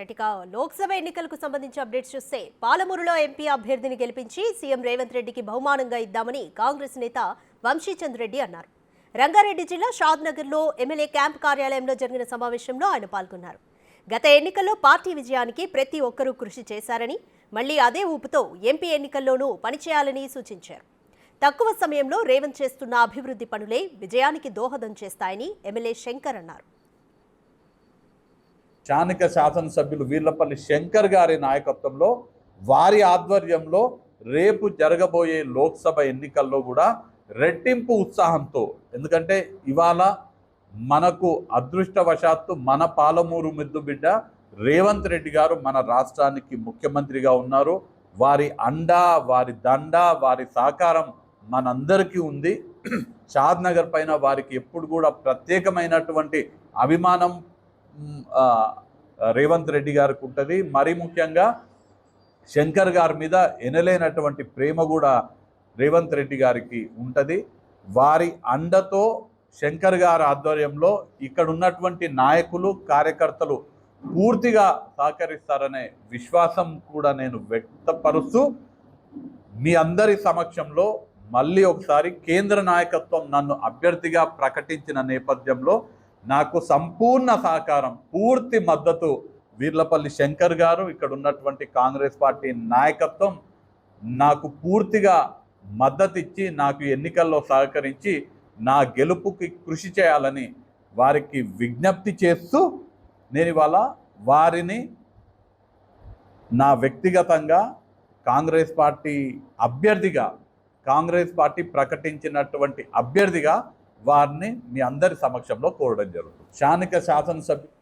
Right, ఇక లోక్సభ ఎన్నికలకు సంబంధించి అప్డేట్స్ చూస్తే పాలమూరులో ఎంపీ అభ్యర్థిని గెలిపించి సీఎం రేవంత్ రెడ్డికి బహుమానంగా ఇద్దామని కాంగ్రెస్ నేత వంశీచంద్ రెడ్డి అన్నారు. రంగారెడ్డి జిల్లా షాద్ నగర్లో ఎమ్మెల్యే క్యాంప్ కార్యాలయంలో జరిగిన సమావేశంలో ఆయన పాల్గొన్నారు. గత ఎన్నికల్లో పార్టీ విజయానికి ప్రతి ఒక్కరూ కృషి చేశారని, మళ్లీ అదే ఊపుతో ఎంపీ ఎన్నికల్లోనూ పనిచేయాలని సూచించారు. తక్కువ సమయంలో రేవంత్ చేస్తున్న అభివృద్ధి పనులే విజయానికి దోహదం చేస్తాయని ఎమ్మెల్యే శంకర్ అన్నారు. స్థానిక శాసనసభ్యులు వీర్లపల్లి శంకర్ గారి నాయకత్వంలో వారి ఆధ్వర్యంలో రేపు జరగబోయే లోక్సభ ఎన్నికల్లో కూడా రెట్టింపు ఉత్సాహంతో, ఎందుకంటే ఇవాళ మనకు అదృష్టవశాత్తు మన పాలమూరు ముద్దు బిడ్డ రేవంత్ రెడ్డి గారు మన రాష్ట్రానికి ముఖ్యమంత్రిగా ఉన్నారు. వారి అండ, వారి దండ, వారి సహకారం మనందరికీ ఉంది. షాద్ నగర్ పైన వారికి ఎప్పుడు కూడా ప్రత్యేకమైనటువంటి అభిమానం రేవంత్ రెడ్డి గారికి ఉంటుంది. మరీ ముఖ్యంగా శంకర్ గారి మీద ఎనలేనటువంటి ప్రేమ కూడా రేవంత్ రెడ్డి గారికి ఉంటుంది. వారి అండతో శంకర్ గారి ఆధ్వర్యంలో ఇక్కడ ఉన్నటువంటి నాయకులు, కార్యకర్తలు పూర్తిగా సహకరిస్తారనే విశ్వాసం కూడా నేను వ్యక్తపరుస్తూ మీ అందరి సమక్షంలో మళ్ళీ ఒకసారి కేంద్ర నాయకత్వం నన్ను అభ్యర్థిగా ప్రకటించిన నేపథ్యంలో నాకు సంపూర్ణ సహకారం, పూర్తి మద్దతు వీర్లపల్లి శంకర్ గారు, ఇక్కడ ఉన్నటువంటి కాంగ్రెస్ పార్టీ నాయకత్వం నాకు పూర్తిగా మద్దతు ఇచ్చి నాకు ఎన్నికల్లో సహకరించి నా గెలుపుకి కృషి చేయాలని వారికి విజ్ఞప్తి చేస్తూ నేను ఇవాళ వారిని నా వ్యక్తిగతంగా కాంగ్రెస్ పార్టీ అభ్యర్థిగా, కాంగ్రెస్ పార్టీ ప్రకటించినటువంటి అభ్యర్థిగా వారిని మీ అందరి సమక్షంలో కోరడం జరుగుతుంది. స్థానిక శాసనసభ్యులు